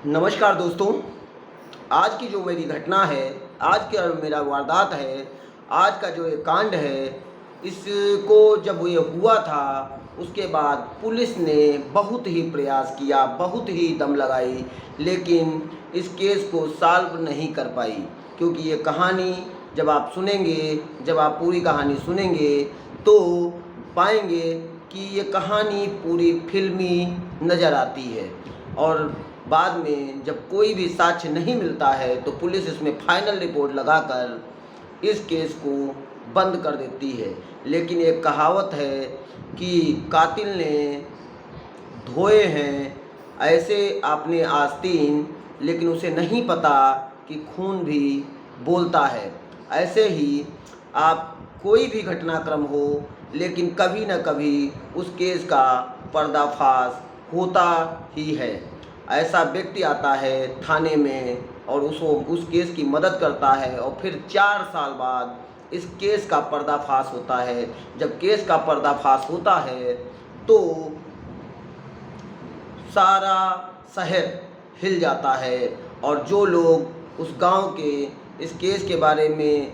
नमस्कार दोस्तों। आज की जो मेरी घटना है, आज का मेरा वारदात है, आज का जो ये कांड है, इसको जब ये हुआ था उसके बाद पुलिस ने बहुत ही प्रयास किया, बहुत ही दम लगाई, लेकिन इस केस को सॉल्व नहीं कर पाई। क्योंकि ये कहानी जब आप सुनेंगे, जब आप पूरी कहानी सुनेंगे तो पाएंगे कि ये कहानी पूरी फिल्मी नज़र आती है। और बाद में जब कोई भी साक्ष्य नहीं मिलता है तो पुलिस इसमें फाइनल रिपोर्ट लगाकर इस केस को बंद कर देती है। लेकिन एक कहावत है कि कातिल ने धोए हैं ऐसे आपने आस्तीन, लेकिन उसे नहीं पता कि खून भी बोलता है। ऐसे ही आप कोई भी घटनाक्रम हो, लेकिन कभी न कभी उस केस का पर्दाफाश होता ही है। ऐसा व्यक्ति आता है थाने में और उस केस की मदद करता है और फिर 4 साल बाद इस केस का पर्दाफाश होता है। जब केस का पर्दाफाश होता है तो सारा शहर हिल जाता है और जो लोग उस गांव के इस केस के बारे में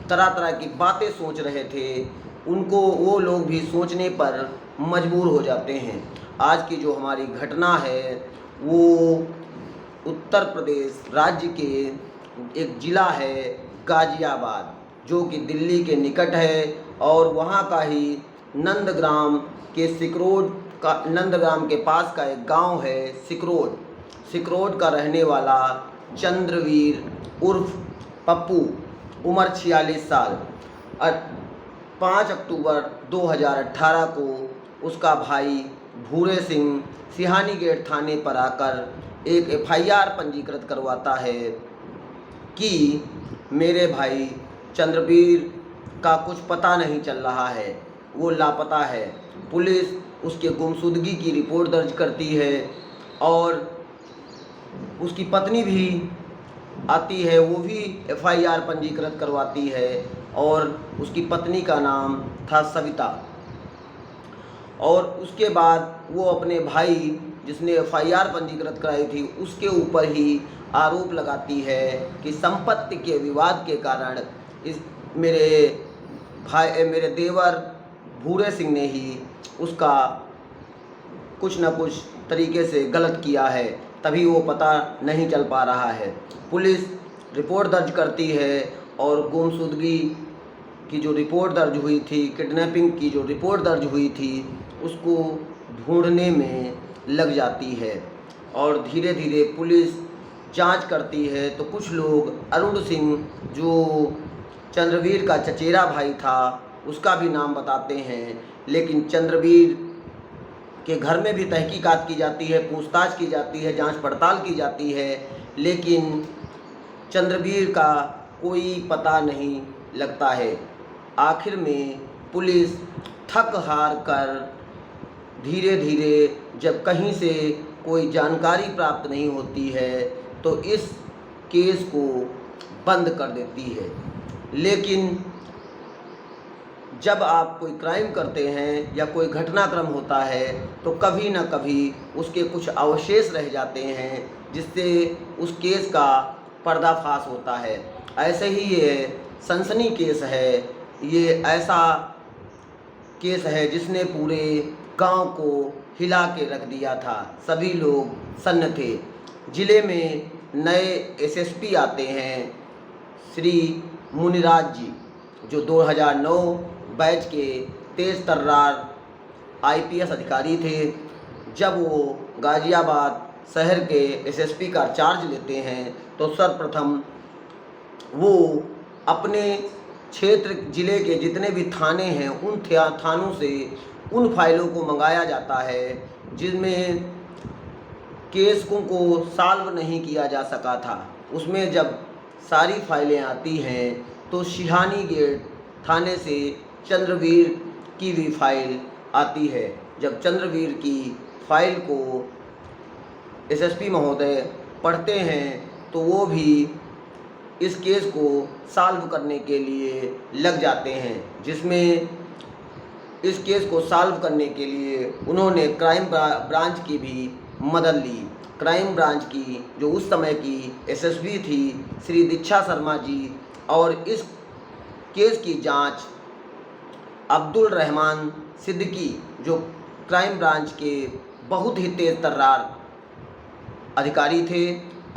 तरह तरह की बातें सोच रहे थे, उनको वो लोग भी सोचने पर मजबूर हो जाते हैं। आज की जो हमारी घटना है वो उत्तर प्रदेश राज्य के एक ज़िला है गाज़ियाबाद, जो कि दिल्ली के निकट है। और वहाँ का ही नंदग्राम नंदग्राम के पास का एक गांव है सिकरोड। सिकरोड का रहने वाला चंद्रवीर उर्फ पप्पू, उम्र 46 साल, 5 अक्टूबर 2018 को उसका भाई भूरे सिंह सिहानी गेट थाने पर आकर एक एफआईआर पंजीकृत करवाता है कि मेरे भाई चंद्रवीर का कुछ पता नहीं चल रहा है, वो लापता है। पुलिस उसके गुमशुदगी की रिपोर्ट दर्ज करती है और उसकी पत्नी भी आती है, वो भी एफआईआर पंजीकृत करवाती है और उसकी पत्नी का नाम था सविता। और उसके बाद वो अपने भाई जिसने एफआईआर पंजीकृत कराई थी उसके ऊपर ही आरोप लगाती है कि संपत्ति के विवाद के कारण इस मेरे देवर भूरे सिंह ने ही उसका कुछ न कुछ तरीके से गलत किया है, तभी वो पता नहीं चल पा रहा है। पुलिस रिपोर्ट दर्ज करती है और गुमशुदगी की जो रिपोर्ट दर्ज हुई थी, किडनैपिंग की जो रिपोर्ट दर्ज हुई थी, उसको ढूंढने में लग जाती है। और धीरे धीरे पुलिस जांच करती है तो कुछ लोग अरुण सिंह, जो चंद्रवीर का चचेरा भाई था, उसका भी नाम बताते हैं। लेकिन चंद्रवीर के घर में भी तहकीकात की जाती है, पूछताछ की जाती है, जांच पड़ताल की जाती है, लेकिन चंद्रवीर का कोई पता नहीं लगता है। आखिर में पुलिस थक हार कर धीरे धीरे जब कहीं से कोई जानकारी प्राप्त नहीं होती है तो इस केस को बंद कर देती है। लेकिन जब आप कोई क्राइम करते हैं या कोई घटनाक्रम होता है तो कभी ना कभी उसके कुछ अवशेष रह जाते हैं, जिससे उस केस का पर्दाफाश होता है। ऐसे ही ये सनसनी केस है। ये ऐसा केस है जिसने पूरे गांव को हिला के रख दिया था। सभी लोग सन्न थे। ज़िले में नए एसएसपी आते हैं, श्री मुनिराज जी, जो 2009 बैच के तेज तर्रार आईपीएस अधिकारी थे। जब वो गाज़ियाबाद शहर के एसएसपी का चार्ज लेते हैं तो सर्वप्रथम वो अपने क्षेत्र ज़िले के जितने भी थाने हैं उन थानों से उन फाइलों को मंगाया जाता है जिनमें केस को सॉल्व नहीं किया जा सका था। उसमें जब सारी फाइलें आती हैं तो सिहानी गेट थाने से चंद्रवीर की भी फाइल आती है। जब चंद्रवीर की फाइल को एसएसपी महोदय पढ़ते हैं तो वो भी इस केस को सॉल्व करने के लिए लग जाते हैं, जिसमें इस केस को सॉल्व करने के लिए उन्होंने क्राइम ब्रांच की भी मदद ली। क्राइम ब्रांच की जो उस समय की एसएसपी थी श्री दीक्षा शर्मा जी, और इस केस की जांच अब्दुल रहमान सिद्दीकी जो क्राइम ब्रांच के बहुत ही तेज तर्रार अधिकारी थे,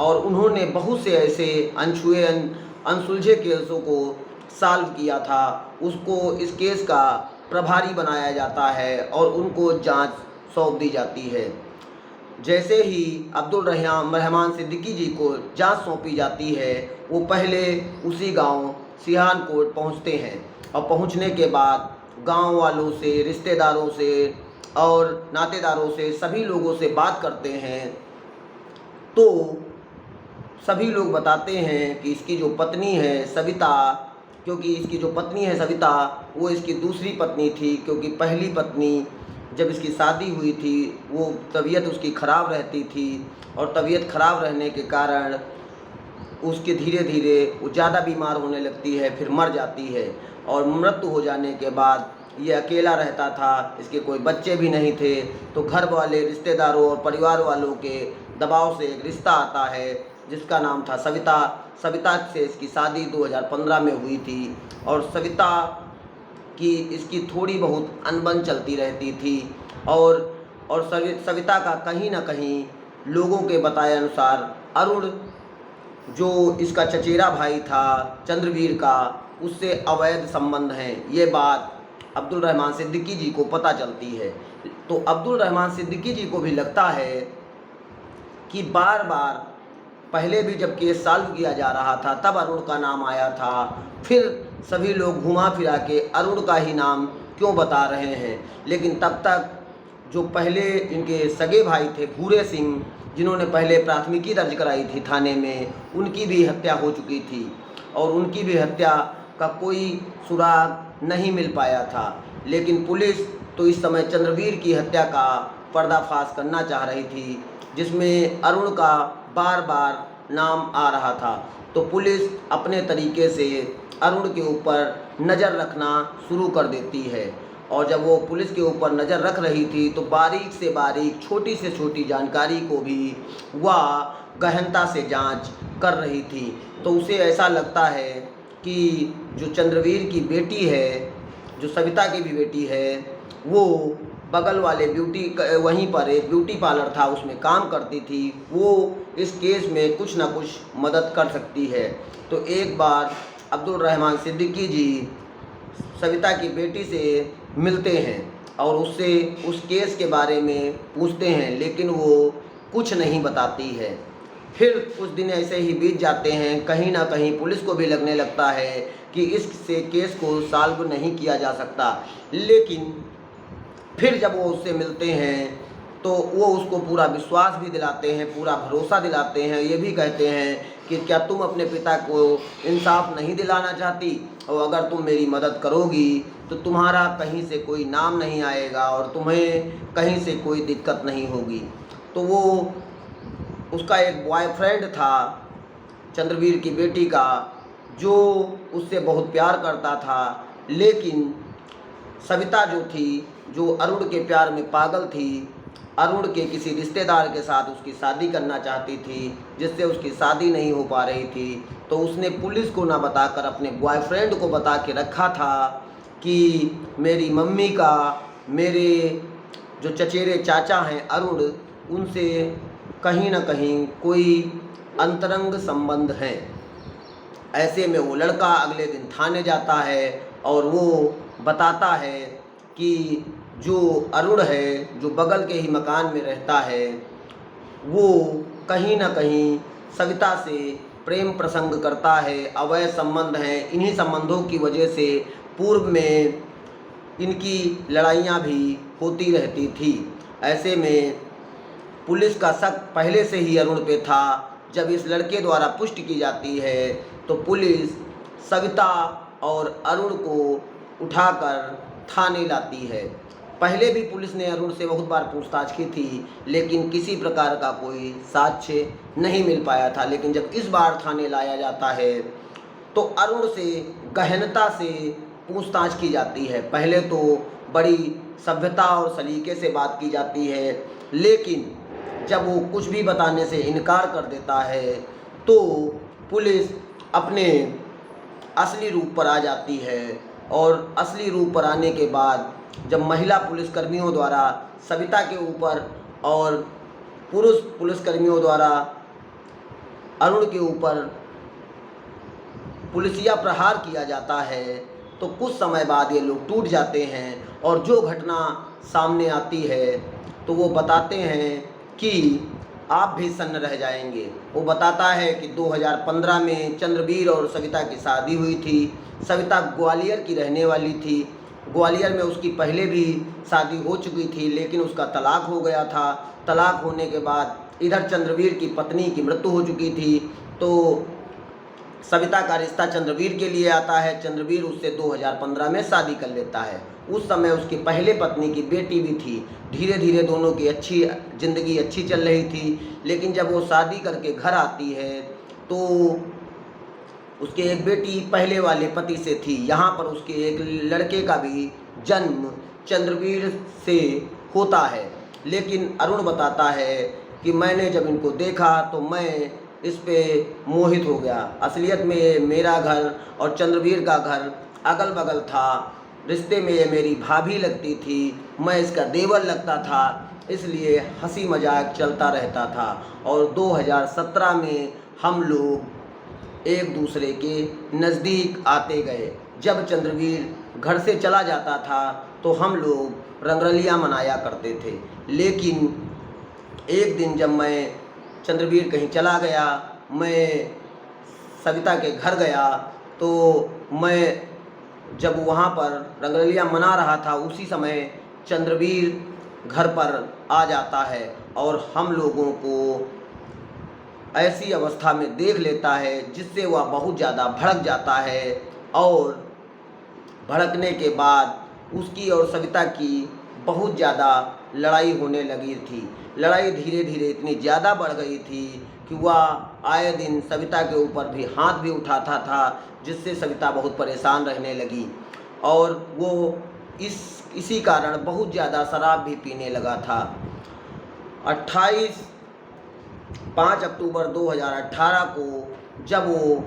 और उन्होंने बहुत से ऐसे अनछुए अनसुलझे केसों को सॉल्व किया था, उसको इस केस का प्रभारी बनाया जाता है और उनको जांच सौंप दी जाती है। जैसे ही अब्दुल रहमान सिद्दीकी जी को जांच सौंपी जाती है, वो पहले उसी गांव सिहानकोट पहुंचते हैं, और पहुंचने के बाद गांव वालों से, रिश्तेदारों से और नातेदारों से, सभी लोगों से बात करते हैं। तो सभी लोग बताते हैं कि इसकी जो पत्नी है सविता, क्योंकि इसकी जो पत्नी है सविता वो इसकी दूसरी पत्नी थी, क्योंकि पहली पत्नी जब इसकी शादी हुई थी वो तबीयत उसकी ख़राब रहती थी, और तबीयत ख़राब रहने के कारण उसके धीरे धीरे वो ज़्यादा बीमार होने लगती है, फिर मर जाती है, और मृत्यु हो जाने के बाद ये अकेला रहता था, इसके कोई बच्चे भी नहीं थे। तो घर वाले, रिश्तेदारों और परिवार वालों के दबाव से एक रिश्ता आता है जिसका नाम था सविता। सविता से इसकी शादी 2015 में हुई थी, और सविता की इसकी थोड़ी बहुत अनबन चलती रहती थी, और सविता का कहीं ना कहीं लोगों के बताए अनुसार अरुण जो इसका चचेरा भाई था चंद्रवीर का, उससे अवैध संबंध हैं। ये बात अब्दुल रहमान सिद्दीकी जी को पता चलती है। तो अब्दुल रहमान सिद्दीकी जी को भी लगता है कि बार बार पहले भी जब केस सॉल्व किया जा रहा था तब अरुण का नाम आया था, फिर सभी लोग घुमा फिरा के अरुण का ही नाम क्यों बता रहे हैं। लेकिन तब तक जो पहले इनके सगे भाई थे भूरे सिंह, जिन्होंने पहले प्राथमिकी दर्ज कराई थी थाने में, उनकी भी हत्या हो चुकी थी, और उनकी भी हत्या का कोई सुराग नहीं मिल पाया था। लेकिन पुलिस तो इस समय चंद्रवीर की हत्या का पर्दाफाश करना चाह रही थी, जिसमें अरुण का बार बार नाम आ रहा था। तो पुलिस अपने तरीके से अरुण के ऊपर नज़र रखना शुरू कर देती है, और जब वो पुलिस के ऊपर नज़र रख रही थी तो बारीक से बारीक, छोटी से छोटी जानकारी को भी वह गहनता से जांच कर रही थी। तो उसे ऐसा लगता है कि जो चंद्रवीर की बेटी है, जो सविता की भी बेटी है, वो बगल वाले वहीं पर एक ब्यूटी पार्लर था उसमें काम करती थी, वो इस केस में कुछ ना कुछ मदद कर सकती है। तो एक बार अब्दुल रहमान सिद्दीकी जी सविता की बेटी से मिलते हैं और उससे उस केस के बारे में पूछते हैं, लेकिन वो कुछ नहीं बताती है। फिर कुछ दिन ऐसे ही बीत जाते हैं। कहीं ना कहीं पुलिस को भी लगने लगता है कि इससे केस को सॉल्व नहीं किया जा सकता। लेकिन फिर जब वो उससे मिलते हैं तो वो उसको पूरा विश्वास भी दिलाते हैं, पूरा भरोसा दिलाते हैं। ये भी कहते हैं कि क्या तुम अपने पिता को इंसाफ नहीं दिलाना चाहती, और अगर तुम मेरी मदद करोगी तो तुम्हारा कहीं से कोई नाम नहीं आएगा और तुम्हें कहीं से कोई दिक्कत नहीं होगी। तो वो उसका एक बॉयफ्रेंड था चंद्रवीर की बेटी का, जो उससे बहुत प्यार करता था, लेकिन सविता जो थी, जो अरुण के प्यार में पागल थी, अरुण के किसी रिश्तेदार के साथ उसकी शादी करना चाहती थी, जिससे उसकी शादी नहीं हो पा रही थी। तो उसने पुलिस को ना बताकर अपने बॉयफ्रेंड को बता के रखा था कि मेरी मम्मी का मेरे जो चचेरे चाचा हैं अरुण, उनसे कहीं ना कहीं कोई अंतरंग संबंध है। ऐसे में वो लड़का अगले दिन थाने जाता है और वो बताता है कि जो अरुण है, जो बगल के ही मकान में रहता है, वो कहीं ना कहीं सविता से प्रेम प्रसंग करता है, अवैध संबंध हैं। इन्हीं संबंधों की वजह से पूर्व में इनकी लड़ाइयाँ भी होती रहती थी। ऐसे में पुलिस का शक पहले से ही अरुण पे था। जब इस लड़के द्वारा पुष्टि की जाती है तो पुलिस सविता और अरुण को उठाकर थाने लाती है। पहले भी पुलिस ने अरुण से बहुत बार पूछताछ की थी, लेकिन किसी प्रकार का कोई साक्ष्य नहीं मिल पाया था। लेकिन जब इस बार थाने लाया जाता है तो अरुण से गहनता से पूछताछ की जाती है। पहले तो बड़ी सभ्यता और सलीके से बात की जाती है, लेकिन जब वो कुछ भी बताने से इनकार कर देता है तो पुलिस अपने असली रूप पर आ जाती है। और असली रूप पर आने के बाद जब महिला पुलिसकर्मियों द्वारा सविता के ऊपर और पुरुष पुलिसकर्मियों द्वारा अरुण के ऊपर पुलिसिया प्रहार किया जाता है तो कुछ समय बाद ये लोग टूट जाते हैं। और जो घटना सामने आती है तो वो बताते हैं कि आप भी सन्न रह जाएंगे। वो बताता है कि 2015 में चंद्रवीर और सविता की शादी हुई थी। सविता ग्वालियर की रहने वाली थी। ग्वालियर में उसकी पहले भी शादी हो चुकी थी, लेकिन उसका तलाक हो गया था। तलाक होने के बाद इधर चंद्रवीर की पत्नी की मृत्यु हो चुकी थी, तो सविता का रिश्ता चंद्रवीर के लिए आता है। चंद्रवीर उससे 2015 में शादी कर लेता है। उस समय उसकी पहले पत्नी की बेटी भी थी। धीरे धीरे दोनों की ज़िंदगी अच्छी चल रही थी। लेकिन जब वो शादी करके घर आती है तो उसके एक बेटी पहले वाले पति से थी। यहाँ पर उसके एक लड़के का भी जन्म चंद्रवीर से होता है। लेकिन अरुण बताता है कि मैंने जब इनको देखा तो मैं इस पे मोहित हो गया। असलियत में मेरा घर और चंद्रवीर का घर अगल बगल था। रिश्ते में ये मेरी भाभी लगती थी, मैं इसका देवर लगता था, इसलिए हंसी मजाक चलता रहता था। और 2017 में हम लोग एक दूसरे के नज़दीक आते गए। जब चंद्रवीर घर से चला जाता था तो हम लोग रंगरलियाँ मनाया करते थे। लेकिन एक दिन जब मैं चंद्रवीर कहीं चला गया, मैं सविता के घर गया, तो मैं जब वहाँ पर रंगरलियाँ मना रहा था उसी समय चंद्रवीर घर पर आ जाता है और हम लोगों को ऐसी अवस्था में देख लेता है जिससे वह बहुत ज़्यादा भड़क जाता है। और भड़कने के बाद उसकी और सविता की बहुत ज़्यादा लड़ाई होने लगी थी। लड़ाई धीरे धीरे इतनी ज़्यादा बढ़ गई थी कि वह आए दिन सविता के ऊपर भी हाथ भी उठाता था, जिससे सविता बहुत परेशान रहने लगी। और वो इसी कारण बहुत ज़्यादा शराब भी पीने लगा था। 5 अक्टूबर 2018 को जब वो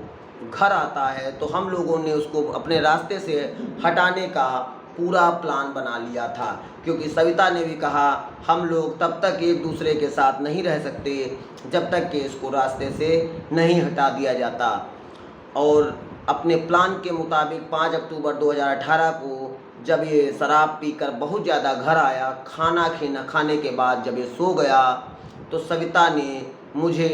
घर आता है तो हम लोगों ने उसको अपने रास्ते से हटाने का पूरा प्लान बना लिया था, क्योंकि सविता ने भी कहा हम लोग तब तक एक दूसरे के साथ नहीं रह सकते जब तक कि इसको रास्ते से नहीं हटा दिया जाता। और अपने प्लान के मुताबिक 5 अक्टूबर 2018 को जब ये शराब पीकर बहुत ज़्यादा घर आया, खाने के बाद जब ये सो गया तो सविता ने मुझे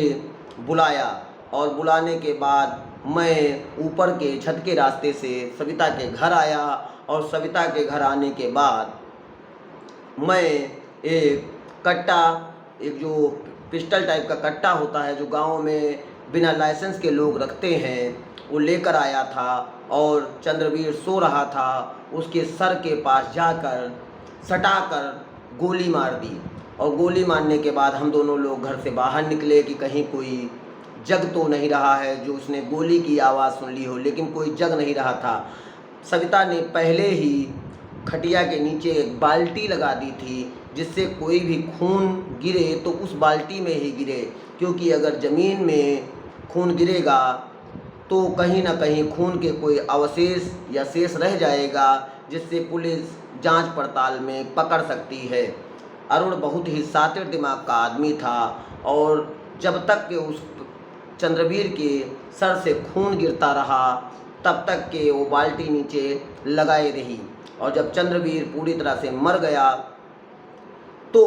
बुलाया। और बुलाने के बाद मैं ऊपर के छत के रास्ते से सविता के घर आया। और सविता के घर आने के बाद मैं एक कट्टा, एक जो पिस्टल टाइप का कट्टा होता है जो गाँव में बिना लाइसेंस के लोग रखते हैं, वो लेकर आया था। और चंद्रवीर सो रहा था, उसके सर के पास जाकर सटाकर गोली मार दी। और गोली मारने के बाद हम दोनों लोग घर से बाहर निकले कि कहीं कोई जग तो नहीं रहा है जो उसने गोली की आवाज़ सुन ली हो, लेकिन कोई जग नहीं रहा था। सविता ने पहले ही खटिया के नीचे एक बाल्टी लगा दी थी जिससे कोई भी खून गिरे तो उस बाल्टी में ही गिरे, क्योंकि अगर ज़मीन में खून गिरेगा तो कहीं ना कहीं खून के कोई अवशेष या शेष रह जाएगा, जिससे पुलिस जांच पड़ताल में पकड़ सकती है। अरुण बहुत ही शातिर दिमाग का आदमी था और जब तक कि उस चंद्रवीर के सर से खून गिरता रहा तब तक के वो बाल्टी नीचे लगाए रही। और जब चंद्रवीर पूरी तरह से मर गया तो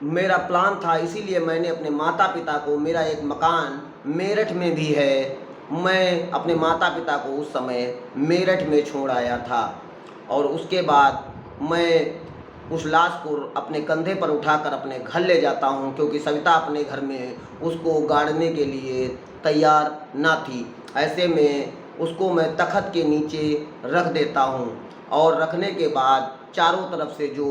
मेरा प्लान था, इसीलिए मैंने अपने माता पिता को, मेरा एक मकान मेरठ में भी है, मैं अपने माता पिता को उस समय मेरठ में छोड़ आया था। और उसके बाद मैं उस लाश को अपने कंधे पर उठाकर अपने घर ले जाता हूँ, क्योंकि सविता अपने घर में उसको गाड़ने के लिए तैयार ना थी। ऐसे में उसको मैं तख्त के नीचे रख देता हूँ। और रखने के बाद चारों तरफ से जो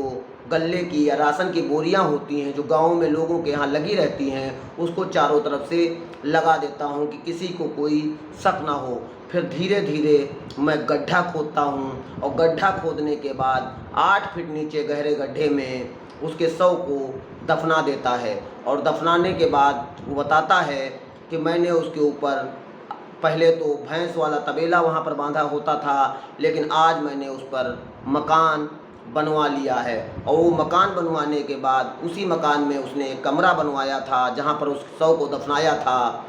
गल्ले की या राशन की बोरियां होती हैं जो गाँव में लोगों के यहाँ लगी रहती हैं, उसको चारों तरफ से लगा देता हूँ कि किसी को कोई शक ना हो। फिर धीरे धीरे मैं गड्ढा खोदता हूँ और गड्ढा खोदने के बाद 8 फीट नीचे गहरे गड्ढे में उसके शव को दफना देता है। और दफनाने के बाद वो बताता है कि मैंने उसके ऊपर पहले तो भैंस वाला तबेला वहाँ पर बांधा होता था, लेकिन आज मैंने उस पर मकान बनवा लिया है। और वो मकान बनवाने के बाद उसी मकान में उसने एक कमरा बनवाया था जहाँ पर उस शव को दफनाया था।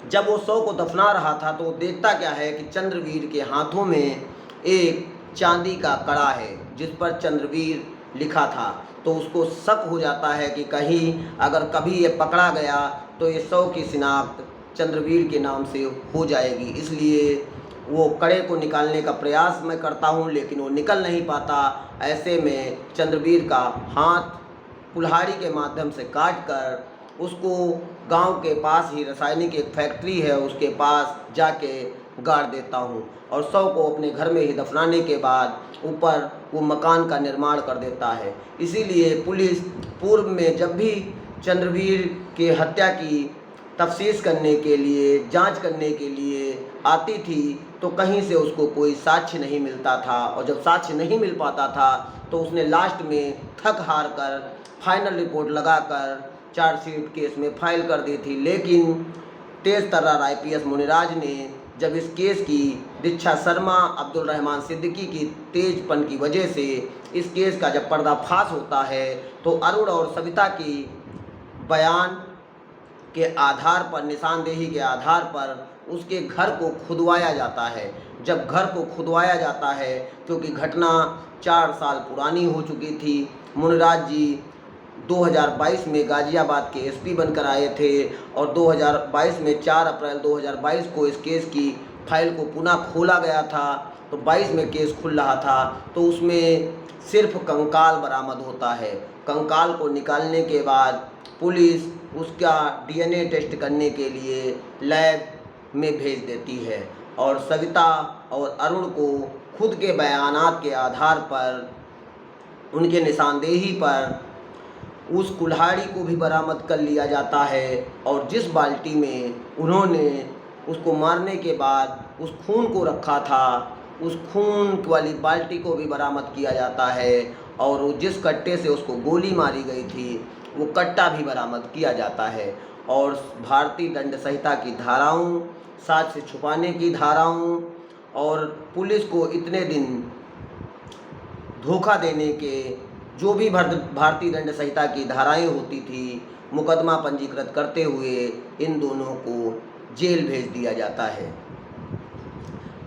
जब वो शव को दफना रहा था तो वो देखता क्या है कि चंद्रवीर के हाथों में एक चांदी का कड़ा है जिस पर चंद्रवीर लिखा था। तो उसको शक हो जाता है कि कहीं अगर कभी ये पकड़ा गया तो ये शव की शिनाख्त चंद्रवीर के नाम से हो जाएगी। इसलिए वो कड़े को निकालने का प्रयास मैं करता हूँ, लेकिन वो निकल नहीं पाता। ऐसे में चंद्रवीर का हाथ कुल्हाड़ी के माध्यम से काट कर उसको गांव के पास ही रासायनिक एक फैक्ट्री है उसके पास जाके गाड़ देता हूँ और शव को अपने घर में ही दफनाने के बाद ऊपर वो मकान का निर्माण कर देता है। इसीलिए पुलिस पूर्व में जब भी चंद्रवीर के हत्या की तफ्तीश करने के लिए, जांच करने के लिए आती थी तो कहीं से उसको कोई साक्ष्य नहीं मिलता था। और जब साक्ष्य नहीं मिल पाता था तो उसने लास्ट में थक हार कर फाइनल रिपोर्ट लगाकर चार्जशीट केस में फाइल कर दी थी। लेकिन तेज तर्रार IPS मुनिराज ने जब इस केस की दीक्षा शर्मा, अब्दुल रहमान सिद्दीकी की तेजपन की वजह से इस केस का जब पर्दाफाश होता है तो अरुण और सविता की बयान के आधार पर, निशानदेही के आधार पर उसके घर को खुदवाया जाता है। जब घर को खुदवाया जाता है, क्योंकि घटना 4 साल पुरानी हो चुकी थी, मुनिराज जी 2022 में गाज़ियाबाद के SP बनकर आए थे और 2022 में 4 अप्रैल 2022 को इस केस की फाइल को पुनः खोला गया था। तो 22 में केस खुल रहा था तो उसमें सिर्फ कंकाल बरामद होता है। कंकाल को निकालने के बाद पुलिस उसका DNA टेस्ट करने के लिए लैब में भेज देती है और सविता और अरुण को खुद के बयानात के आधार पर, उनके निशानदेही पर उस कुल्हाड़ी को भी बरामद कर लिया जाता है और जिस बाल्टी में उन्होंने उसको मारने के बाद उस खून को रखा था, उस खून वाली बाल्टी को भी बरामद किया जाता है और वो जिस कट्टे से उसको गोली मारी गई थी वो कट्टा भी बरामद किया जाता है। और भारतीय दंड संहिता की धाराओं, साक्ष्य छुपाने की धाराओं और पुलिस को इतने दिन धोखा देने के जो भी भारतीय दंड संहिता की धाराएं होती थी, मुकदमा पंजीकृत करते हुए इन दोनों को जेल भेज दिया जाता है।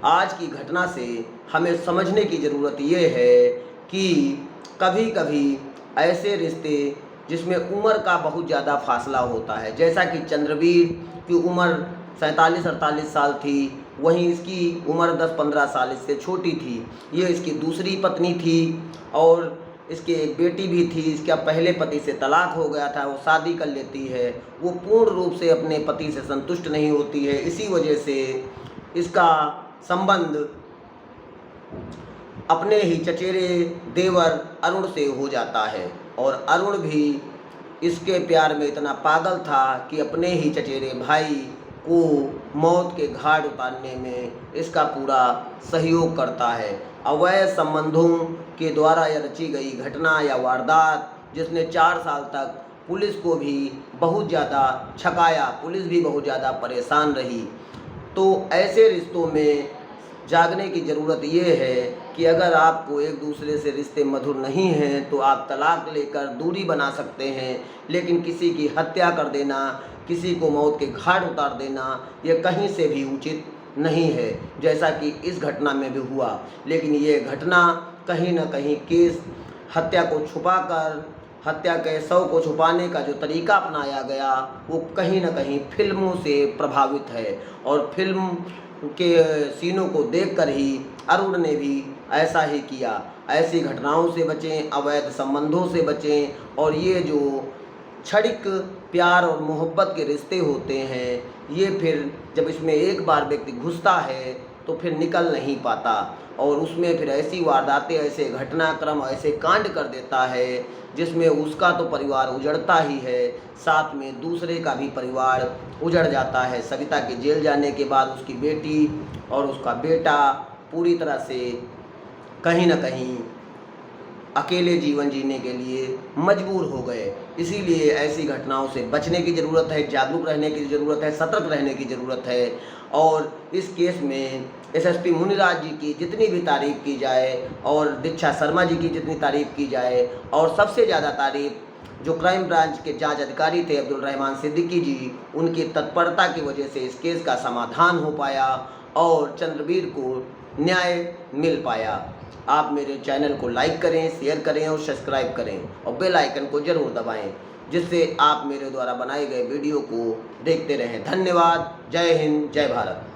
आज की घटना से हमें समझने की ज़रूरत ये है कि कभी कभी ऐसे रिश्ते जिसमें उम्र का बहुत ज़्यादा फासला होता है, जैसा कि चंद्रवीर की उम्र 47-48 साल थी, वहीं इसकी उम्र 10-15 साल इससे छोटी थी। ये इसकी दूसरी पत्नी थी और इसकी एक बेटी भी थी। इसका पहले पति से तलाक हो गया था, वो शादी कर लेती है, वो पूर्ण रूप से अपने पति से संतुष्ट नहीं होती है। इसी वजह से इसका संबंध अपने ही चचेरे देवर अरुण से हो जाता है और अरुण भी इसके प्यार में इतना पागल था कि अपने ही चचेरे भाई को मौत के घाट उतारने में इसका पूरा सहयोग करता है। अवैध संबंधों के द्वारा यह रची गई घटना या वारदात जिसने 4 साल तक पुलिस को भी बहुत ज़्यादा छकाया, पुलिस भी बहुत ज़्यादा परेशान रही। तो ऐसे रिश्तों में जागने की ज़रूरत ये है कि अगर आपको एक दूसरे से रिश्ते मधुर नहीं हैं तो आप तलाक लेकर दूरी बना सकते हैं, लेकिन किसी की हत्या कर देना, किसी को मौत के घाट उतार देना, ये कहीं से भी उचित नहीं है, जैसा कि इस घटना में भी हुआ। लेकिन ये घटना कहीं न कहीं केस हत्या को छुपाकर, हत्या के शव को छुपाने का जो तरीका अपनाया गया वो कहीं न कहीं फिल्मों से प्रभावित है और फिल्म के सीनों को देखकर ही अरुण ने भी ऐसा ही किया। ऐसी घटनाओं से बचें, अवैध संबंधों से बचें और ये जो क्षणिक प्यार और मोहब्बत के रिश्ते होते हैं, ये फिर जब इसमें एक बार व्यक्ति घुसता है तो फिर निकल नहीं पाता और उसमें फिर ऐसी वारदातें, ऐसे घटनाक्रम, ऐसे कांड कर देता है जिसमें उसका तो परिवार उजड़ता ही है, साथ में दूसरे का भी परिवार उजड़ जाता है। सविता के जेल जाने के बाद उसकी बेटी और उसका बेटा पूरी तरह से कहीं न कहीं अकेले जीवन जीने के लिए मजबूर हो गए। इसीलिए ऐसी घटनाओं से बचने की ज़रूरत है, जागरूक रहने की ज़रूरत है, सतर्क रहने की ज़रूरत है। और इस केस में एसएसपी मुनिराज जी की जितनी भी तारीफ़ की जाए और दीक्षा शर्मा जी की जितनी तारीफ़ की जाए, और सबसे ज़्यादा तारीफ़ जो क्राइम ब्रांच के जांच अधिकारी थे अब्दुल रहमान सिद्दीकी जी, उनकी तत्परता की वजह से इस केस का समाधान हो पाया और चंद्रवीर को न्याय मिल पाया। आप मेरे चैनल को लाइक करें, शेयर करें और सब्सक्राइब करें और बेल आइकन को ज़रूर दबाएं, जिससे आप मेरे द्वारा बनाए गए वीडियो को देखते रहें। धन्यवाद। जय हिंद, जय भारत।